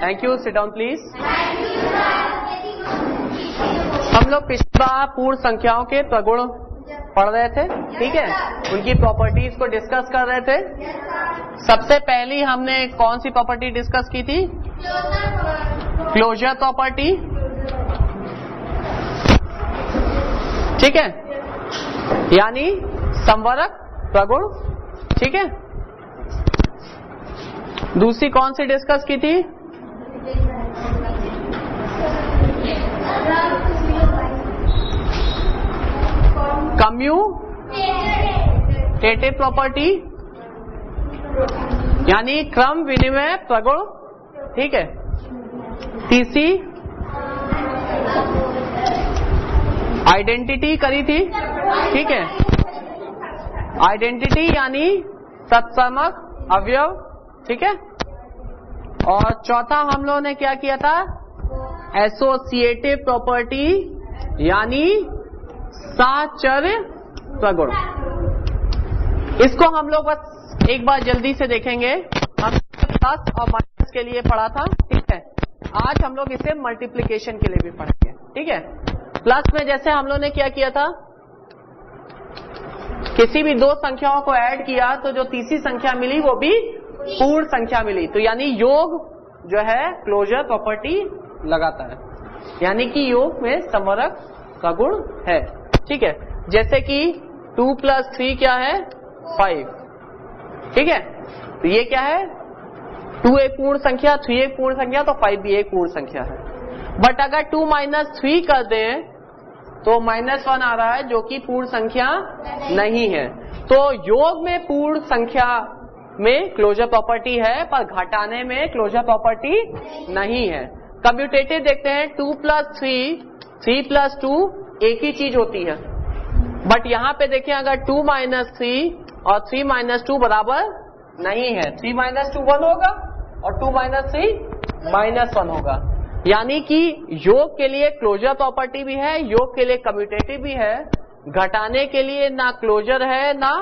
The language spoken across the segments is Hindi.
Thank you, sit down please. हम लोग पिछली बार पूर्ण संख्याओं के प्रगुण पढ़ रहे थे, ठीक है, उनकी प्रॉपर्टीज को डिस्कस कर रहे थे। सबसे पहली हमने कौन सी प्रॉपर्टी डिस्कस की थी? क्लोजर प्रॉपर्टी, ठीक है, यानी समवरक प्रगुण, ठीक है। दूसरी कौन सी डिस्कस की थी? कम्यूटेटिव प्रॉपर्टी, यानी क्रम विनिमय प्रगुण, ठीक है। तीसरी आइडेंटिटी करी थी, ठीक है, आइडेंटिटी यानी तत्समक अवयव, ठीक है। और चौथा हम लोगों ने क्या किया था? एसोसिएटिव प्रॉपर्टी, यानी साचर्य प्रगुण। इसको हम लोग बस एक बार जल्दी से देखेंगे। हम प्लस और माइनस के लिए पढ़ा था, ठीक है। आज हम लोग इसे मल्टीप्लिकेशन के लिए भी पढ़ेंगे, ठीक है। प्लस में जैसे हम लोग ने क्या किया था, किसी भी दो संख्याओं को ऐड किया तो जो तीसरी संख्या मिली वो भी पूर्ण संख्या मिली, तो यानी योग जो है क्लोजर प्रॉपर्टी लगाता है, यानी कि योग में समवरक प्रगुण है, ठीक है। जैसे कि 2 + 3 क्या है? 5, ठीक है। तो ये क्या है? 2 एक पूर्ण संख्या, 3 एक पूर्ण संख्या, तो 5 भी एक पूर्ण संख्या है। बट अगर 2 - 3 कर दें तो -1 आ रहा है, जो कि पूर्ण संख्या नहीं है। तो योग में पूर्ण संख्या में क्लोजर प्रॉपर्टी है, पर घटाने में क्लोजर प्रॉपर्टी नहीं है। कम्यूटेटिव देखते हैं, 2 + 3, 3 + 2 एक ही चीज होती है। बट यहां पे देखें, अगर 2 - 3 और 3 - 2 बराबर नहीं है, 3 - 2 1 होगा और 2 - 3 -1 होगा। यानी कि योग के लिए क्लोजर प्रॉपर्टी भी है, योग के लिए कम्यूटेटिव भी है, घटाने के लिए ना क्लोजर है ना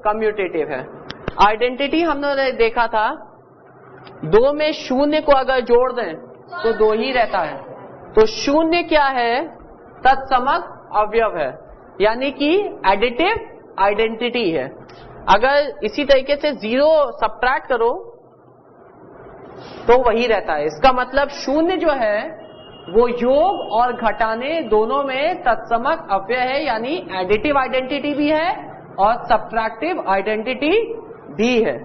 कम्यूटेटिव है। आइडेंटिटी हमने देखा था, 2 में 0 को अगर जोड़ दें तो 2 ही रहता है। तो 0 क्या है? तत्समक अवयव है, यानी कि एडिटिव आइडेंटिटी है। अगर इसी तरीके से 0 सब्ट्रैक्ट करो तो वही रहता है। इसका मतलब 0 जो है वो योग और घटाने दोनों में तत्समक अवयव है, यानी एडिटिव आइडेंटिटी भी है और सब्ट्रैक्टिव आइडेंटिटी भी है।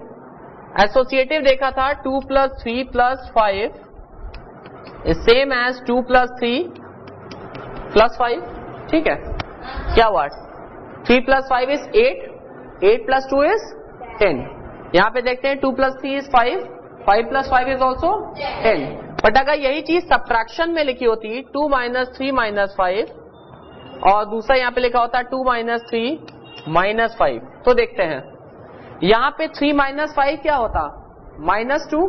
एसोसिएटिव देखा था, 2 + 3 + 5 इज सेम एज 2 + 3 + 5, ठीक है। क्या हुआ? 3 + 5 इज 8, 8 + 2 इज 10। यहां पे देखते हैं 2 + 3 इज 5, 5 + 5 इज ऑल्सो 10। बट अगर यही चीज सब्ट्रैक्शन में लिखी होती, 2 - 3 - 5, और दूसरा यहाँ पे लिखा होता 2 - 3 - 5, तो देखते हैं यहाँ पे 3 - 5 क्या होता? -2,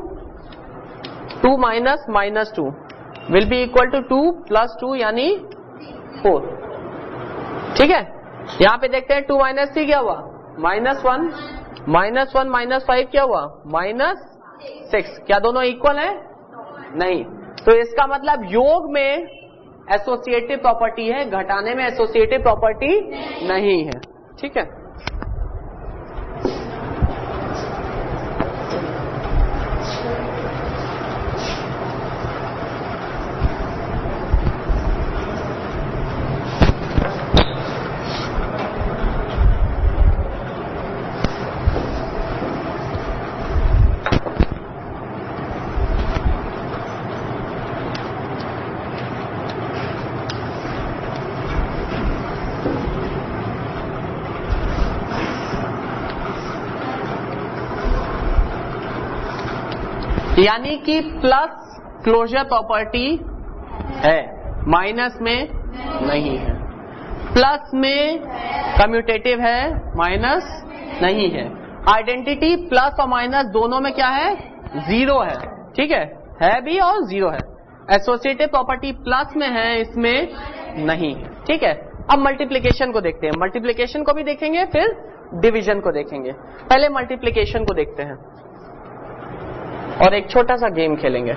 2 - -2 विल बी इक्वल टू 2 + 2 यानी 4, ठीक है। यहाँ पे देखते हैं 2 - 3 क्या हुआ? -1, -1 - 5 क्या हुआ? -6। क्या दोनों इक्वल हैं? नहीं। तो इसका मतलब योग में एसोसिएटिव प्रॉपर्टी है, घटाने में एसोसिएटिव प्रॉपर्टी नहीं है, ठीक है। यानी कि प्लस क्लोजर प्रॉपर्टी है, माइनस में नहीं है। प्लस में कम्यूटेटिव है, माइनस नहीं है। आइडेंटिटी प्लस और माइनस दोनों में क्या है? 0 है, ठीक है भी और 0 है। एसोसिएटिव प्रॉपर्टी प्लस में है, इसमें नहीं है, ठीक है। अब मल्टीप्लिकेशन को देखते हैं, मल्टीप्लिकेशन को भी देखेंगे, फिर डिवीजन को देखेंगे। पहले मल्टीप्लिकेशन को देखते हैं और एक छोटा सा गेम खेलेंगे।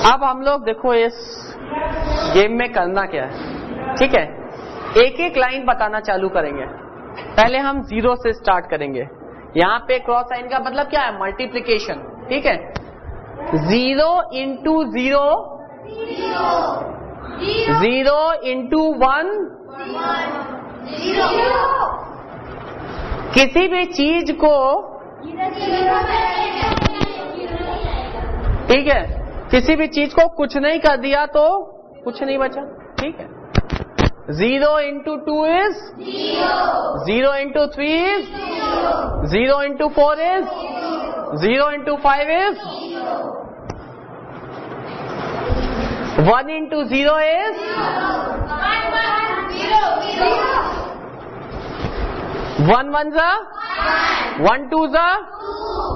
अब हम लोग देखो इस गेम में करना क्या है, ठीक है। एक एक लाइन बताना चालू करेंगे। पहले हम 0 से स्टार्ट करेंगे। यहाँ पे क्रॉस साइन का मतलब क्या है? मल्टीप्लीकेशन, ठीक है। 0 इंटू 0, 0 इंटू 1, किसी भी चीज को, ठीक है, किसी भी चीज को कुछ नहीं कर दिया तो कुछ नहीं बचा, ठीक है। 0 into 2 is 0 into 3 is 0 into 4 is 0 into 5 is 1 into 0 is 1 1 जा 1 2 जा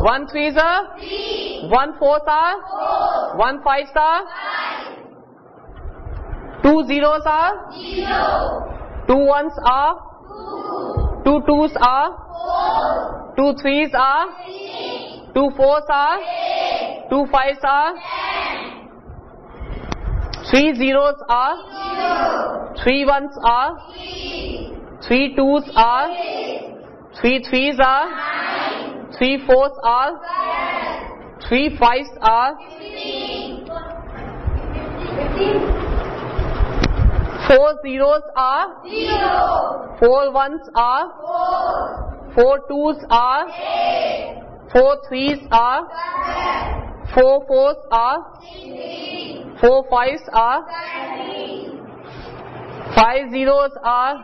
1 3 जा 1 4 सा 1 5 सा 2 zeros are 2 ones are 2 twos are 2 threes are 2 fours are 2 fives are 3 zeros are 3 ones are 3 twos are 3 threes are 3 fours are 3 fives are 4 zeros are 4 ones are 4 twos are 4 threes are 4 fours are 4 fives are 5 zeros are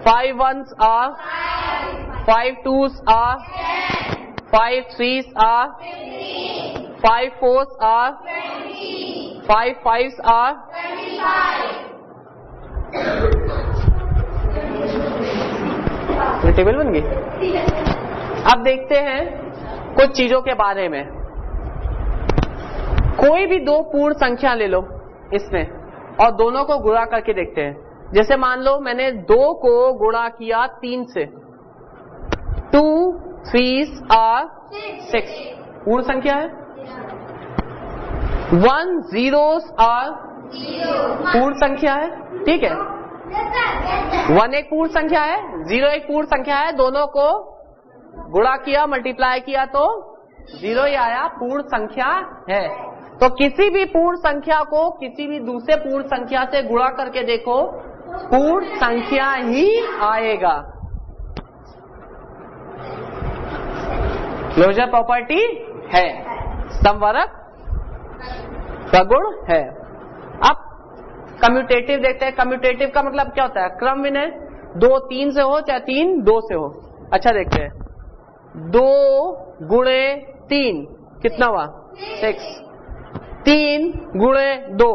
5 ones are 5 twos are 5 threes are 5 fours are 5 fives are table बन गई। अब देखते हैं कुछ चीजों के बारे में। कोई भी दो पूर्ण संख्या ले लो इसमें और दोनों को गुणा करके देखते हैं। जैसे मान लो मैंने 2 को गुणा किया 3 से, 2 3s are 6, पूर्ण संख्या है। 1 zeros are पूर्ण संख्या है, ठीक है। 1 एक पूर्ण संख्या है, 0 एक पूर्ण संख्या है, दोनों को गुणा किया मल्टीप्लाई किया तो 0 ही आया, पूर्ण संख्या है। तो किसी भी पूर्ण संख्या को किसी भी दूसरे पूर्ण संख्या से गुणा करके देखो, पूर्ण संख्या ही आएगा। क्लोजर प्रॉपर्टी है, समवर्ग सगुण है। अब कम्यूटेटिव देखते हैं। कम्यूटेटिव का मतलब क्या होता है? क्रम विनय, 2 3 से हो चाहे 3 2 से हो। अच्छा देखते हैं, 2 गुणे 3 कितना हुआ? 6। 3 गुणे 2,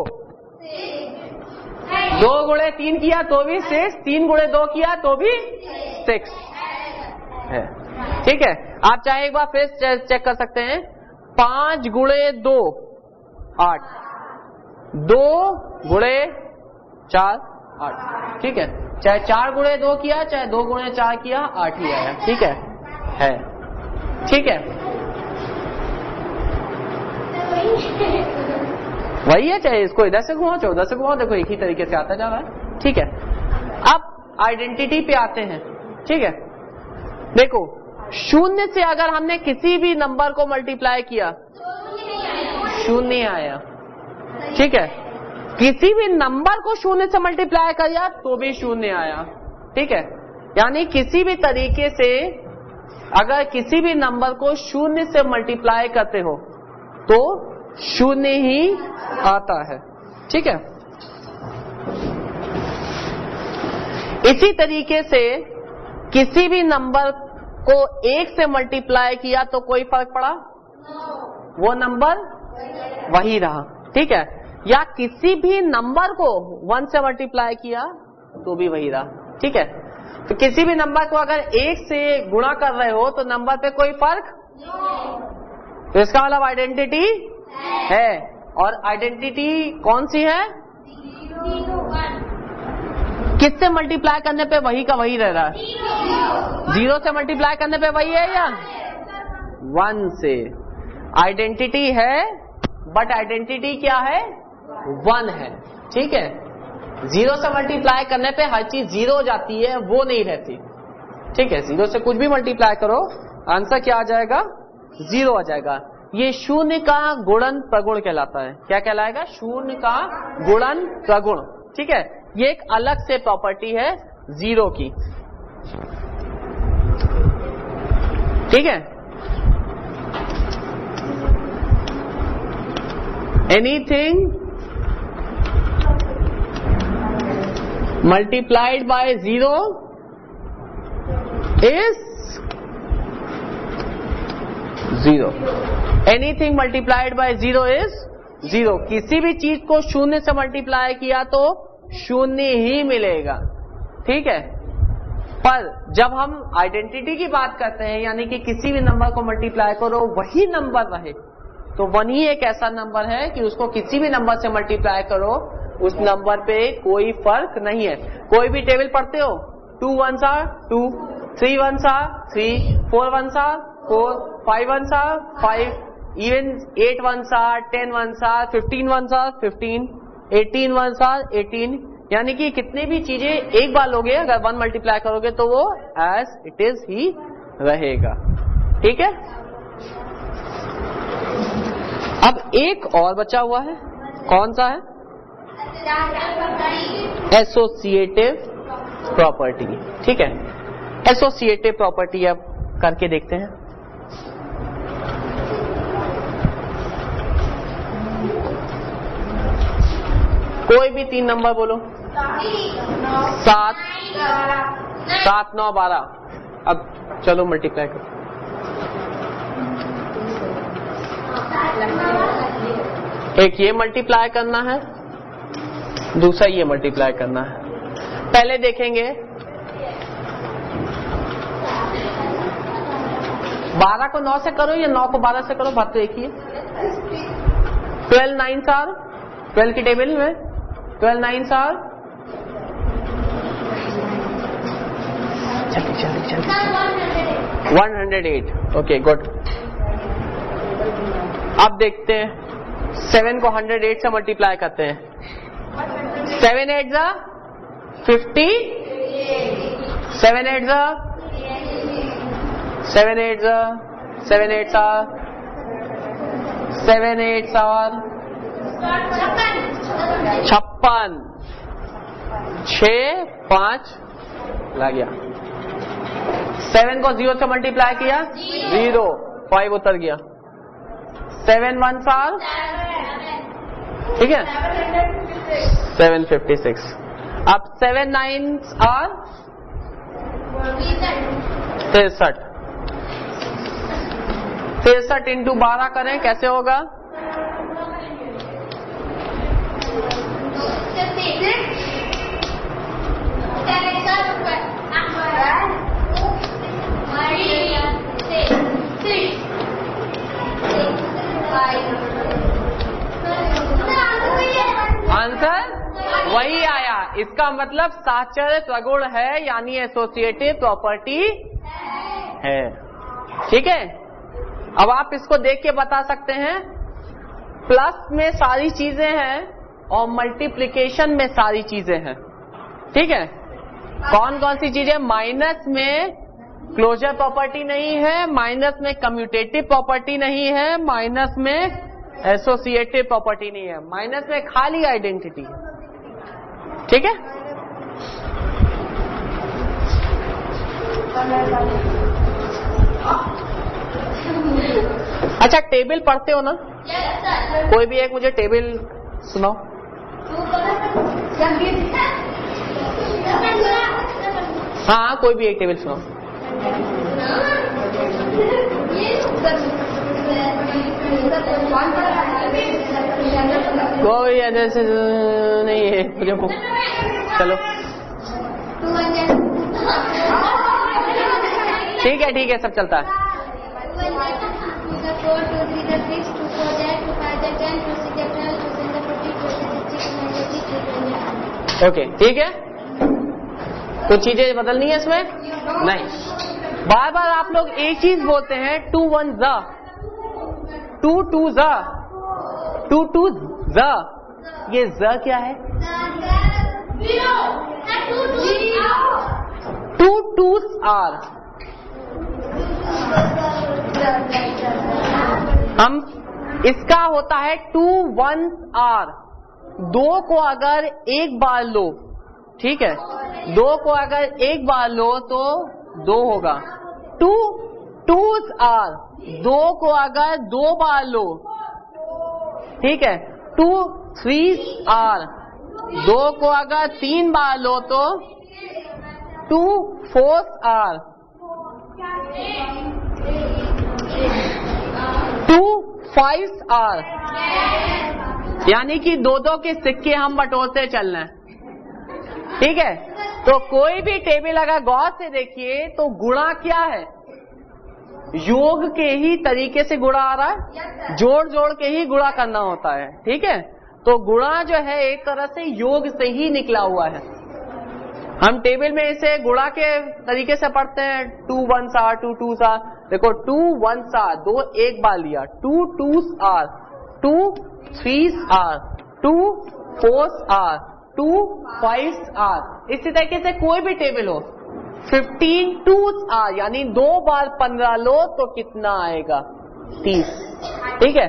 2 गुणे 3 किया तो भी 6, 3 गुणे 2 किया तो भी 6 है, ठीक है। आप चाहे एक बार फिर चेक कर सकते हैं। 5 गुणे 2 8, 2 गुणे 4 8, ठीक है। चाहे 4 गुणे 2 किया चाहे 2 गुणे 4 किया 8 ही आया, ठीक है, ठीक है। वही है, चाहे इसको इधर से घुमाओ चाहे उधर से घुमाओ, देखो एक ही तरीके से आता जा रहा है, ठीक है। अब आइडेंटिटी पे आते हैं, ठीक है। देखो 0 से अगर हमने किसी भी नंबर को मल्टीप्लाई किया 0 आया, ठीक है। किसी भी नंबर को 0 से मल्टीप्लाई किया तो भी 0 आया, ठीक है। यानी किसी भी तरीके से अगर किसी भी नंबर को 0 से मल्टीप्लाई करते हो तो 0 ही आता है, ठीक है। इसी तरीके से किसी भी नंबर को 1 से मल्टीप्लाई किया तो कोई फर्क पड़ा? वो नंबर वही रहा, ठीक है। या किसी भी नंबर को 1 से मल्टीप्लाई किया तो भी वही रहा, ठीक है। तो किसी भी नंबर को अगर 1 से गुणा कर रहे हो तो नंबर पे कोई फर्क, तो इसका मतलब आइडेंटिटी है। और आइडेंटिटी कौन सी है? किससे मल्टीप्लाई करने पे वही का वही रह रहा है? 0 से मल्टीप्लाई करने पे वही है या 1 से? आइडेंटिटी है बट आइडेंटिटी क्या है, 1 है। ठीक है, 0 से मल्टीप्लाई करने पे हर चीज 0 हो जाती है, वो नहीं रहती। ठीक है, 0 से कुछ भी मल्टीप्लाई करो, आंसर क्या आ जाएगा, 0 आ जाएगा। ये शून्य का गुणन प्रगुण कहलाता है। क्या कहलाएगा, शून्य का गुणन प्रगुण। ठीक है, ये एक अलग से प्रॉपर्टी है 0 की। ठीक है, anything multiplied by 0 is 0। Anything multiplied by 0 is 0। किसी भी चीज को शून्य से मल्टीप्लाई किया तो शून्य ही मिलेगा। ठीक है, पर जब हम आइडेंटिटी की बात करते हैं, यानी कि किसी भी नंबर को मल्टीप्लाई करो वही नंबर रहे, तो 1 ही एक ऐसा नंबर है कि उसको किसी भी नंबर से मल्टीप्लाई करो, उस नंबर पे कोई फर्क नहीं है। कोई भी टेबल पढ़ते हो, 2 1s are 2, 3 1s are 3, 4 1s are 4, 5 1s are 5, even 8 1s are 10 1s are 15 1s are 15, 18 1s are 18। यानी कि कितने भी चीजें एक बार लोगे, अगर 1 मल्टीप्लाई करोगे तो वो एज इट इज ही रहेगा। ठीक है, अब एक और बचा हुआ है, कौन सा है, एसोसिएटिव प्रॉपर्टी। ठीक है, एसोसिएटिव प्रॉपर्टी अब करके देखते हैं। कोई भी 3 नंबर बोलो, 7 9 12। अब चलो मल्टीप्लाई करो। एक ये मल्टीप्लाई करना है, दूसरा ये मल्टीप्लाई करना है। पहले देखेंगे 12 को 9 से करो या 9 को 12 से करो, बात तो एक ही है। 12 9s are 12 की टेबल में 12 9s are 108। Okay good. अब देखते हैं 7 को 108 से मल्टीप्लाई करते हैं। 7 8s are 50, 7 8s are 7 8s are 7 8s are 7 8s are 56, 6 5 लग गया। 7 को 0 से मल्टीप्लाई किया, 0 5 उतर गया। 7 1s are, ठीक है, 756। अब 7 9s are 63। 63 इंटू 12 करें, कैसे होगा, आंसर वही आया। इसका मतलब साहचर्य प्रगुण है, यानी एसोसिएटिव प्रॉपर्टी है। ठीक है, अब आप इसको देख के बता सकते हैं, प्लस में सारी चीजें हैं और मल्टीप्लिकेशन में सारी चीजें हैं। ठीक है, कौन कौन सी चीजें, माइनस में क्लोजर प्रॉपर्टी नहीं है, माइनस में कम्यूटेटिव प्रॉपर्टी नहीं है, माइनस में एसोसिएटिव प्रॉपर्टी नहीं है, माइनस में खाली आइडेंटिटी है। ठीक है, अच्छा टेबल पढ़ते हो ना? कोई भी एक मुझे टेबल सुनाओ। हाँ, कोई भी एक टेबल सुनाओ। कोई ऐसे नहीं है मुझे, चलो ठीक है, सब चलता है। ओके, ठीक है, कुछ चीजें बदलनी है इसमें नहीं। बार बार आप लोग एक चीज बोलते हैं, 2 1s are 2 2s are 2 2 ज, ये ज क्या है? 2 2s आर। हम इसका होता है 2 1s आर। 2 को अगर एक बार लो, ठीक है, 2 को अगर एक बार लो तो 2 होगा। 2 2s आर। 2 को अगर 2 बार लो, ठीक है, 2 3s आर। 2 को अगर 3 बार लो तो 2 4s आर। 2 5s are. यानी कि 2-2 के सिक्के हम बटोरते चलना है, ठीक है। तो कोई भी टेबल अगर गौर से देखिए तो गुणा क्या है? योग के ही तरीके से गुणा आ रहा है, जोड़ जोड़ के ही गुणा करना होता है, ठीक है। तो गुणा जो है एक तरह से योग से ही निकला हुआ है। हम टेबल में इसे गुणा के तरीके से पढ़ते हैं, 2 1s आर, 2 2s आर। देखो 2 1s आर, 2 एक बार लिया, 2 2s are, 2 3s are, 2 4s are, 2 5s are. इसी तरीके से कोई भी टेबल हो, 15 2s आर, यानी 2 बार 15 लो तो कितना आएगा? 30, ठीक है।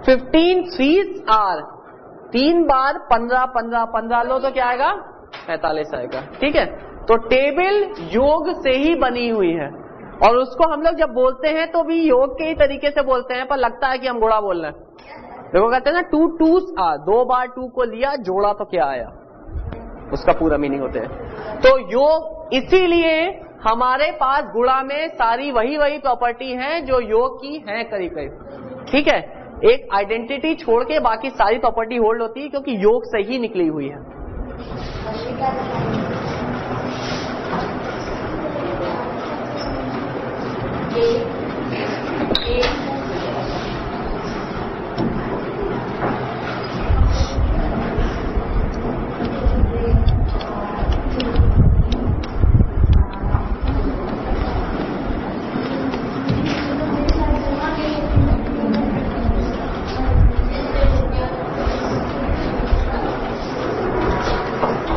15 3s आर, 3 बार 15 15 15 लो तो क्या आएगा? 45 आएगा, ठीक है। तो टेबल योग से ही बनी हुई है, और उसको हम लोग जब बोलते हैं तो भी योग के ही तरीके से बोलते हैं, पर लगता है कि हम गुणा बोल रहे हैं। देखो कहते हैं ना 2 2s आर, 2 बार 2 को लिया, जोड़ा तो क्या आया, उसका पूरा मीनिंग होता है। तो योग, इसीलिए हमारे पास गुणा में सारी वही प्रॉपर्टी हैं जो योग की हैं करीब करीब, ठीक है। एक आइडेंटिटी छोड़ के बाकी सारी प्रॉपर्टी होल्ड होती है, क्योंकि योग से ही निकली हुई है।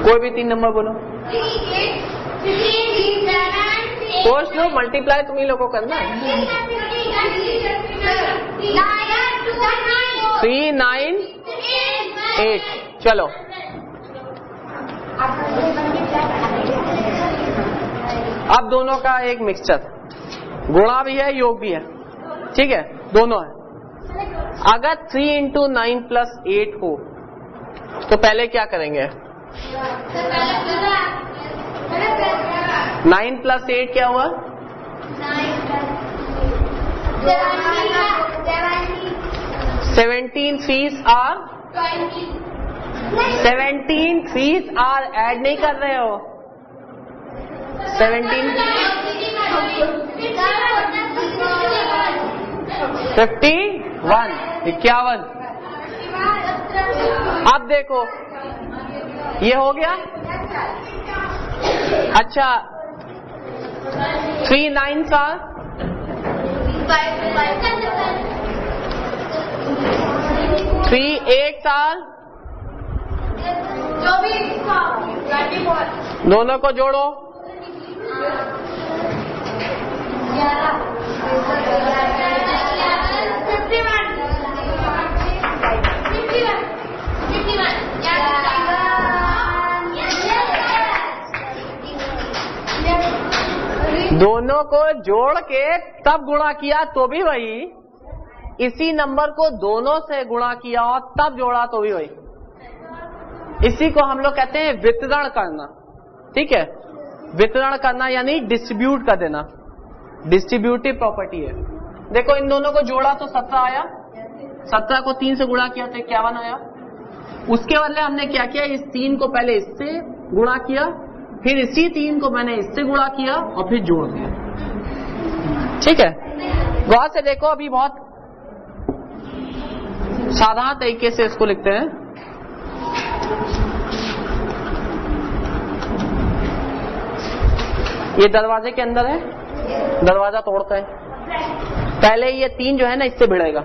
कोई भी 3 नंबर बोलो। सोच लो, मल्टीप्लाई तुम ही लोगों को करना है। 3 9 8। चलो अब दोनों का एक मिक्सचर, गुणा भी है योग भी है, ठीक है, दोनों है। अगर 3 into 9 plus 8 हो तो पहले क्या करेंगे? 9 plus 8 क्या हुआ? 17 3s are 17 3s are add नहीं कर रहे हो? 17 51 51। अब देखो ये हो गया। अच्छा 3 9s are 3 8s are, दोनों को जोड़ो। 51 दोनों को जोड़ के तब गुणा किया तो भी वही, इसी नंबर को दोनों से गुणा किया और तब जोड़ा तो भी वही। इसी को हम लोग कहते हैं वितरण करना, ठीक है। वितरण करना यानी डिस्ट्रीब्यूट कर देना, डिस्ट्रीब्यूटिव प्रॉपर्टी है। देखो इन दोनों को जोड़ा तो 17 आया, 17 को 3 से गुणा किया तो 51 आया। उसके बदले हमने क्या किया, इस 3 को पहले इससे गुणा किया, फिर इसी 3 को मैंने इससे गुणा किया और फिर जोड़ दिया, ठीक है। गौर से देखो, अभी बहुत साधारण तरीके से इसको लिखते हैं। ये दरवाजे के अंदर है, दरवाजा तोड़ता है, पहले ये 3 जो है ना इससे भिड़ेगा,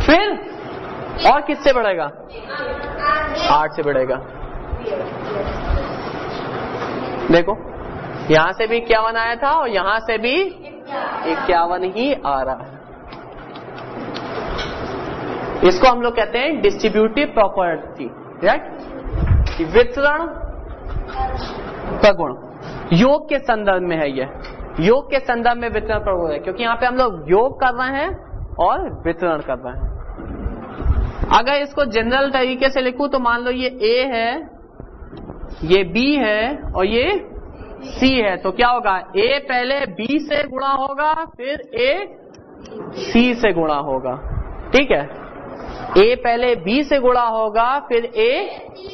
फिर और किससे बढ़ेगा? 8 से बढ़ेगा। देखो यहां से भी 51 आया था और यहां से भी 51 ही आ रहा है। इसको हम लोग कहते हैं डिस्ट्रीब्यूटिव प्रॉपर्टी, राइट? वितरण प्रगुण योग के संदर्भ में है। ये योग के संदर्भ में वितरण प्रगुण है, क्योंकि यहाँ पे हम लोग योग कर रहे हैं और वितरण कर रहे हैं। अगर इसको जनरल तरीके से लिखूं तो मान लो ये A है, ये B है और ये C है, तो क्या होगा? A पहले B से गुणा होगा, फिर A C से गुणा होगा। ठीक है, A पहले B से गुणा होगा, फिर A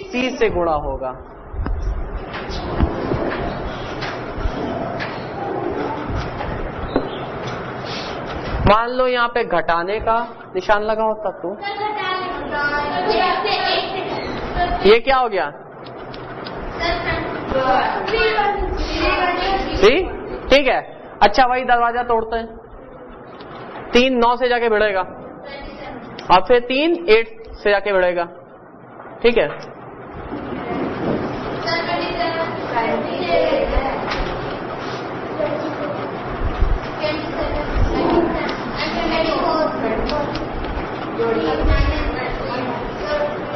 C से गुणा होगा। मान लो यहाँ पे घटाने का निशान लगा होता तो ये क्या हो गया? ठीक है। अच्छा वही दरवाजा तोड़ते हैं, 3 9 से जाके भिड़ेगा और फिर 3 8 से जाके भिड़ेगा। ठीक है,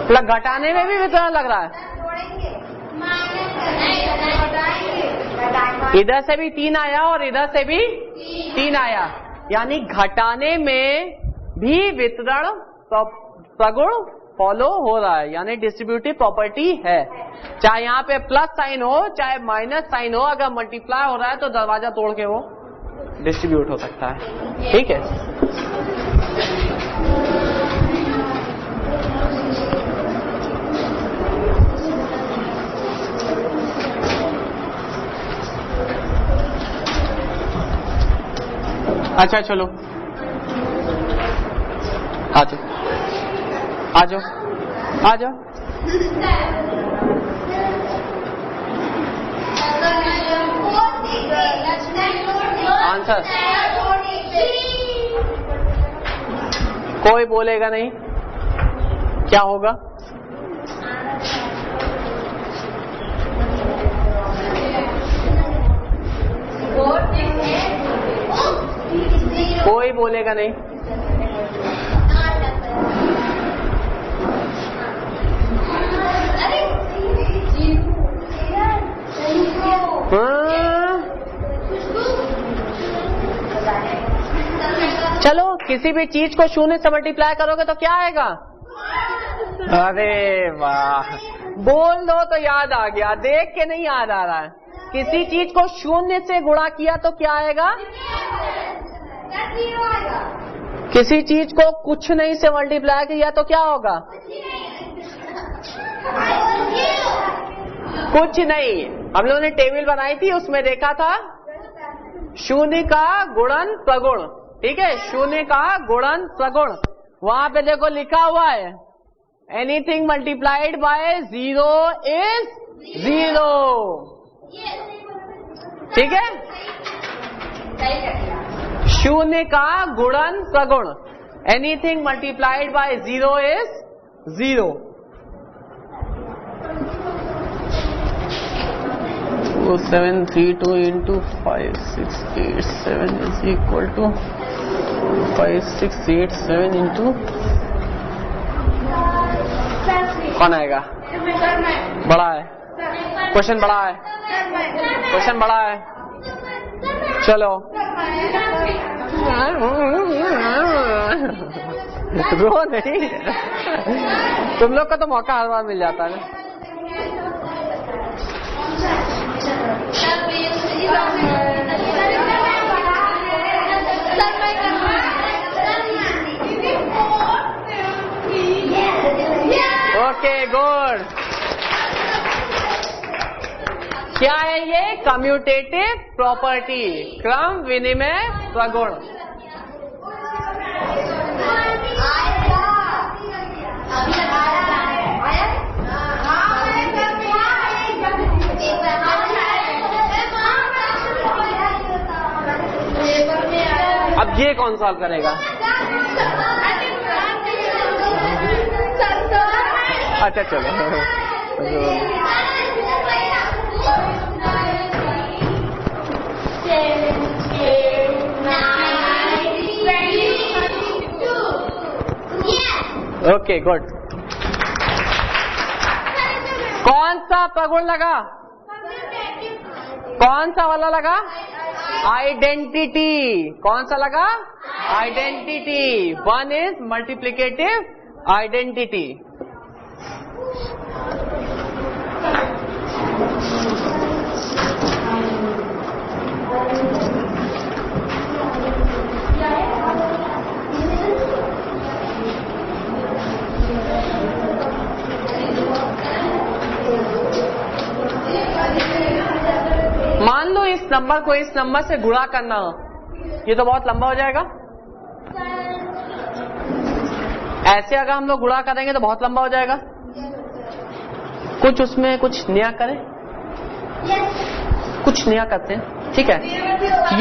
मतलब घटाने में भी वितरण लग रहा है। इधर से भी 3 आया और इधर से भी 3 आया, यानी घटाने में भी वितरण प्रगुण फॉलो हो रहा है, यानी डिस्ट्रीब्यूटिव प्रॉपर्टी है। चाहे यहाँ पे प्लस साइन हो चाहे माइनस साइन हो, अगर मल्टीप्लाई हो रहा है तो दरवाजा तोड़ के वो डिस्ट्रीब्यूट हो सकता है। ठीक है, अच्छा चलो आ जाओ आ जाओ आ जाओ। आंसर कोई बोलेगा नहीं, क्या होगा? कोई बोलेगा नहीं। चलो किसी भी चीज को 0 से मल्टीप्लाई करोगे तो क्या आएगा? अरे वाह, बोल दो तो याद आ गया, देख के नहीं याद आ रहा है। किसी चीज को 0 से गुणा किया तो क्या आएगा? किसी चीज को कुछ नहीं से मल्टीप्लाई किया तो क्या होगा? कुछ नहीं। हम लोगों ने टेबल बनाई थी, उसमें देखा था 0 का गुणन प्रगुण। ठीक है, 0 का गुणन प्रगुण। वहां पे देखो लिखा हुआ है एनीथिंग मल्टीप्लाइड बाय 0 इज 0। ठीक है, 0 का गुणन प्रगुण, anything multiplied by 0 is 0। 732 into 5,687 is equal to 5,687 into कौन आएगा? बड़ा है क्वेश्चन, बड़ा है क्वेश्चन, बड़ा है। चलो रो नहीं, तुम लोग का तो मौका हर बार मिल जाता है ना। Okay good. क्या है ये? कम्यूटेटिव प्रॉपर्टी, क्रम विनिमय प्रगुण। अब ये कौन सॉल्व करेगा? अच्छा चलो। Okay good. कौन सा प्रगुण लगा? कौन सा वाला लगा? आइडेंटिटी। कौन सा लगा? आइडेंटिटी। 1 is multiplicative identity. मान लो इस नंबर को इस नंबर से गुणा करना हो, ये तो बहुत लंबा हो जाएगा। ऐसे अगर हम लोग गुणा करेंगे तो बहुत लंबा हो जाएगा। कुछ उसमें कुछ नया करें, कुछ नया करते हैं, ठीक है।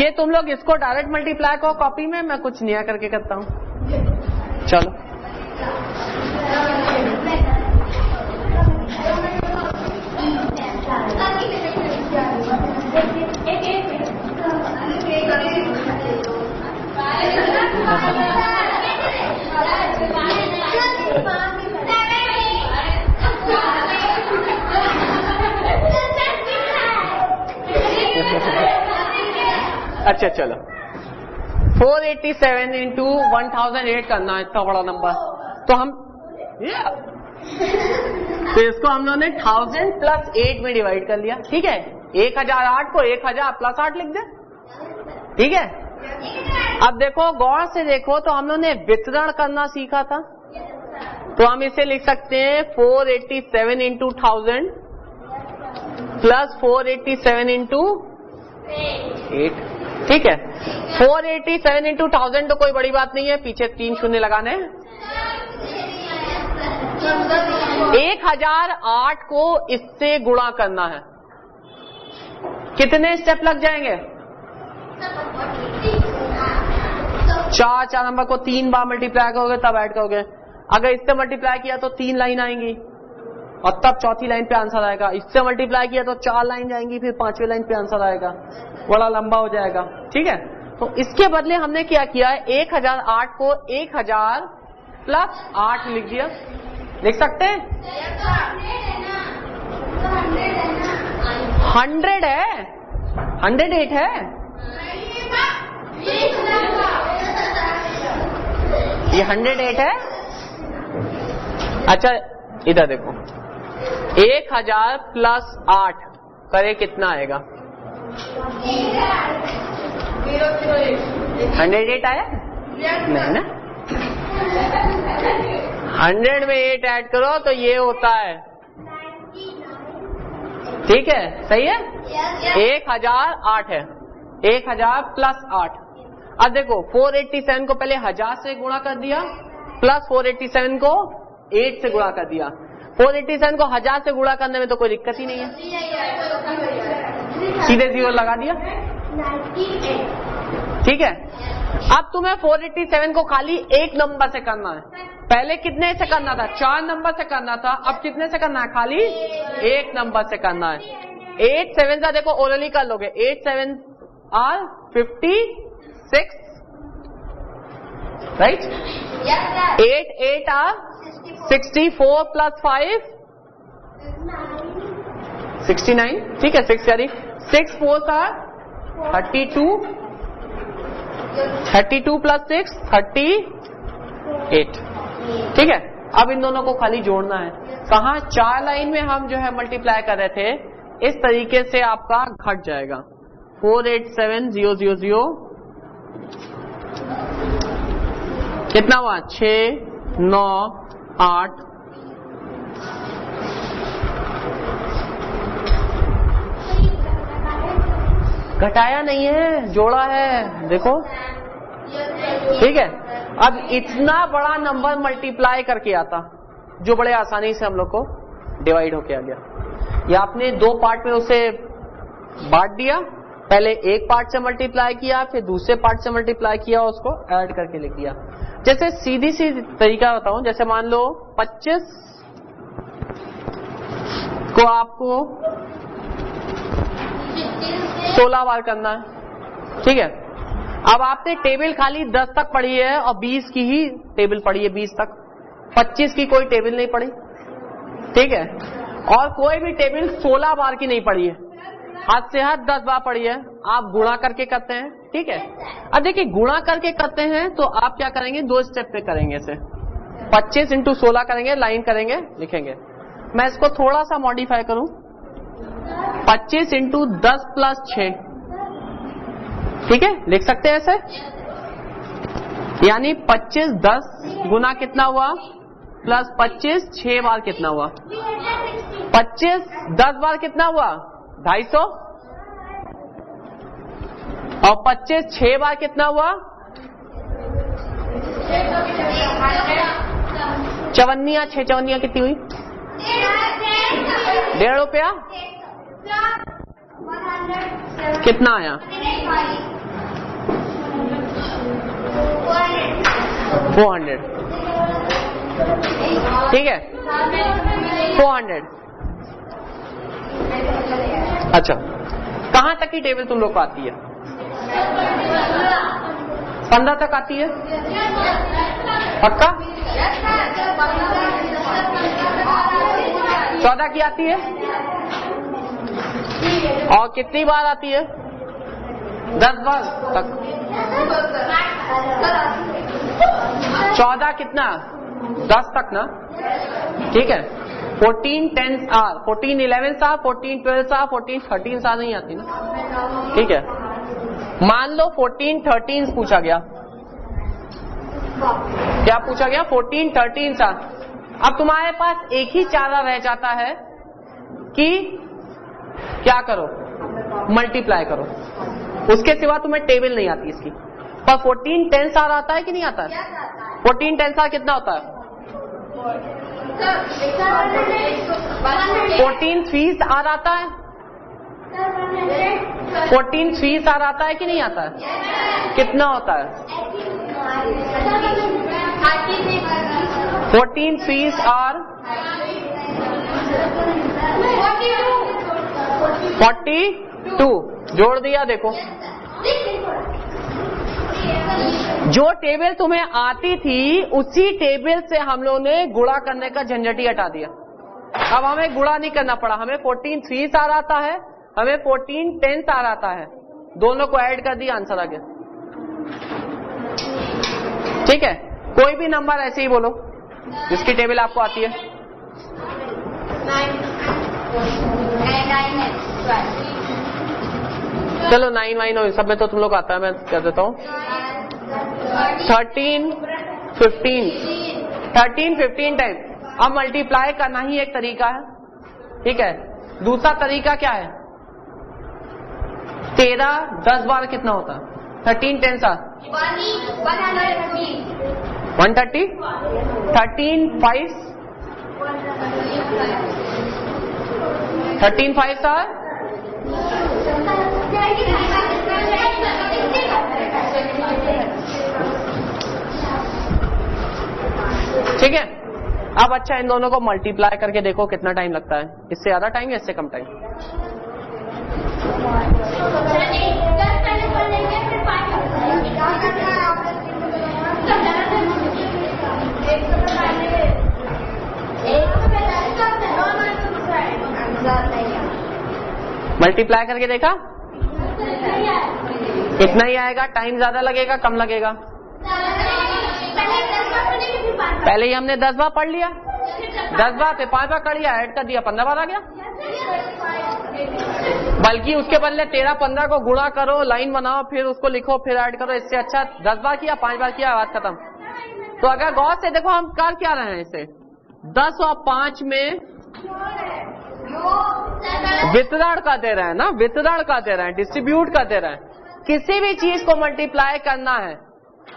ये तुम लोग इसको डायरेक्ट मल्टीप्लाई करो कॉपी में, मैं कुछ नया करके करता हूं। चलो अच्छा चलो 487 इंटू 1008 करना है, इतना बड़ा नंबर। तो हम तो इसको हम लोगों ने 1000 प्लस 8 में डिवाइड कर लिया, ठीक है। 1008 को 1000 प्लस 8 लिख दे, ठीक है। अब देखो गौर से देखो, तो हम लोगों ने वितरण करना सीखा था, तो हम इसे लिख सकते हैं 487 इंटू 1000 प्लस 487 इंटू 8, ठीक है। 487 इंटू 1000 तो कोई बड़ी बात नहीं है, पीछे 3 शून्य लगाने। 1008 को इससे गुणा करना है, कितने स्टेप लग जाएंगे? 4 नंबर को 3 बार मल्टीप्लाई करोगे तब ऐड करोगे। अगर इससे मल्टीप्लाई किया तो 3 लाइन आएंगी और तब चौथी लाइन पे आंसर आएगा। इससे मल्टीप्लाई किया तो 4 लाइन जाएंगी, फिर 5वीं लाइन पे आंसर आएगा, बड़ा लंबा हो जाएगा, ठीक है। तो इसके बदले हमने क्या किया है, 1008 को 1000 प्लस 8 लिख दिया। लिख सकते हैं? 100 है, 108 है। ये 108 है। अच्छा इधर देखो, 1000 प्लस 8 करे कितना आएगा? 108 आया? नहीं ना। 100 में 8 ऐड करो तो ये होता है, ठीक है, सही है। 1008 है, 1000 प्लस 8। अब देखो 487 को पहले 1000 से गुणा कर दिया, प्लस 487 को 8 से गुणा कर दिया। 487 को 1000 से गुणा करने में तो कोई दिक्कत ही नहीं है, सीधे 0 लगा दिया, ठीक है। अब तुम्हें 487 को खाली एक नंबर से करना है। पहले कितने से करना था? 4 नंबर से करना था। अब कितने से करना है? खाली एक नंबर से करना है। 8 7 का देखो ओरली कर लोगे, 8 7 आर 56, राइट। 8 8 आर 64 प्लस 5 69, ठीक है। 6 यानी 6 4 आर 32, 32 प्लस 6 38, ठीक है। अब इन दोनों को खाली जोड़ना है। कहाँ? 4 लाइन में हम जो है मल्टीप्लाई कर रहे थे, इस तरीके से आपका घट जाएगा। 487000 कितना हुआ? 6 9 8 घटाया नहीं है, जोड़ा है, देखो, ठीक है। अब इतना बड़ा नंबर मल्टीप्लाई करके आता, जो बड़े आसानी से हम लोग को डिवाइड होके आ गया। या आपने 2 पार्ट में उसे बांट दिया, पहले एक पार्ट से मल्टीप्लाई किया, फिर दूसरे पार्ट से मल्टीप्लाई किया, उसको ऐड करके लिख दिया। जैसे सीधी सी तरीका बताऊं, जैसे मान लो 25 को आपको 16 बार करना है, ठीक है। अब आपने टेबल खाली 10 तक पढ़ी है और 20 की ही टेबल पढ़ी है, 20 तक, 25 की कोई टेबल नहीं पढ़ी, ठीक है। और कोई भी टेबल 16 बार की नहीं पढ़ी है, हद से हद 10 बार पढ़ी है। आप गुणा करके करते हैं, ठीक है। अब देखिए गुणा करके करते हैं तो आप क्या करेंगे, 2 स्टेप पे करेंगे इसे। 25 × 16 करेंगे, लाइन करेंगे, लिखेंगे। मैं इसको थोड़ा सा मॉडिफाई करूं, 25 × 10 + 6, ठीक है, लिख सकते हैं ऐसे। यानी 25 10 गुना कितना हुआ, प्लस 25 6 बार कितना हुआ, 25 10 बार कितना हुआ, 250, और 25 6 बार कितना हुआ, 54, 6 54 कितनी हुई, 1.5 रुपया, कितना आया, 400, ठीक है, 400। अच्छा, कहां तक की टेबल तुम लोग को आती है, 15 तक आती है, पक्का, 14 की आती है, और कितनी बार आती है, 10 बार तक, 14 कितना, 10 तक ना, ठीक है। 14 10 आर, 14 11 आर, 14 12 आर, 14 13 आर नहीं आती ना, ठीक है। मान लो 14 13 पूछा गया, क्या पूछा गया, 14 13 आर। अब तुम्हारे पास एक ही चारा रह जाता है कि क्या करो, मल्टीप्लाई करो, उसके सिवा तुम्हें टेबल नहीं आती इसकी। पर 14 10 आर आता है कि नहीं आता है, 14 10 आर कितना होता है, 14 3 आर आता है, 14 3 आर आता है कि नहीं आता है, कितना होता है, 14 3 आर 42, जोड़ दिया। देखो जो टेबल तुम्हें आती थी उसी टेबल से हम लोगों ने गुणा करने का झंझट ही हटा दिया। अब हमें गुणा नहीं करना पड़ा, हमें 14 3 आर आता है, हमें 14 10 आर आता है, दोनों को ऐड कर दिया, आंसर आ गया, ठीक है। कोई भी नंबर ऐसे ही बोलो जिसकी टेबल आपको आती है। चलो 9 9 सब में तो तुम लोग आता है, मैं कह देता हूँ 13 15 टाइम। अब मल्टीप्लाई करना ही एक तरीका है, ठीक है। दूसरा तरीका क्या है, 13 10 बार कितना होता है, 13 10 आर 130, 13 5 13 5 आर, ठीक है। अब अच्छा इन दोनों को मल्टीप्लाई करके देखो कितना टाइम लगता है, इससे ज्यादा टाइम या इससे कम टाइम, मल्टीप्लाई करके देखा, इतना ही आएगा, टाइम ज्यादा लगेगा कम लगेगा, पहले ही हमने 10 बार पढ़ लिया, 10 बार पे 5 बार कर लिया, ऐड कर दिया, 15 बार आ गया। बल्कि उसके बदले 13 15 को गुणा करो, लाइन बनाओ, फिर उसको लिखो, फिर ऐड करो, इससे अच्छा 10 बार किया 5 बार किया, बात खत्म। तो अगर गौर से देखो हम कर क्या रहे हैं, इसे 10 और 5 में वितरण का दे रहे हैं ना, वितरण का दे रहे हैं, डिस्ट्रीब्यूट का दे रहे हैं। किसी भी चीज को मल्टीप्लाई करना है,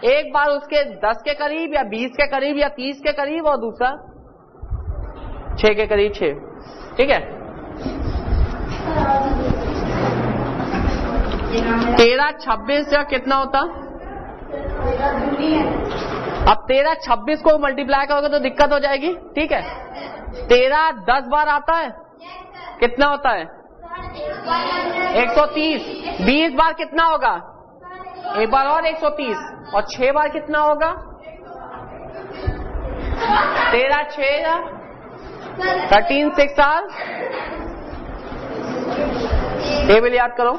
एक बार उसके 10 के करीब या 20 के करीब या 30 के करीब, और दूसरा 6 के करीब 6, ठीक है। 13 26 से कितना होता, अब 13 26 को मल्टीप्लाई करोगे तो दिक्कत हो जाएगी, ठीक है। 13 10 बार आता है, कितना होता है 130। 20 बार कितना होगा, एक बार और 130, और 6 बार कितना होगा 13 6 13 6 आर। टेबल याद करो।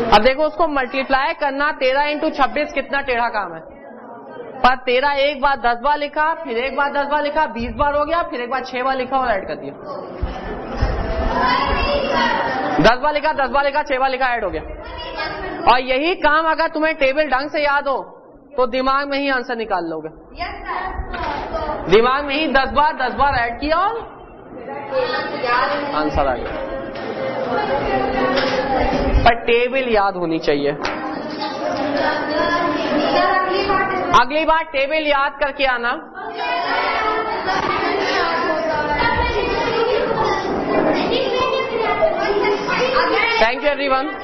अब देखो उसको मल्टीप्लाई करना, 13 इंटू 26 कितना टेढ़ा काम है। पर 13 एक बार 10 बार लिखा, फिर एक बार 10 बार लिखा, 20 बार हो गया, फिर एक बार 6 बार लिखा और ऐड कर दिया। 10 बार लिखा, 10 बार लिखा, 6 बार लिखा, ऐड हो गया। और यही काम अगर तुम्हें टेबल ढंग से याद हो तो दिमाग में ही आंसर निकाल लोगे। दिमाग में ही 10 बार ऐड किया और आंसर आ गया। पर टेबल याद होनी चाहिए। अगली बार टेबल याद करके आना। Thank you everyone.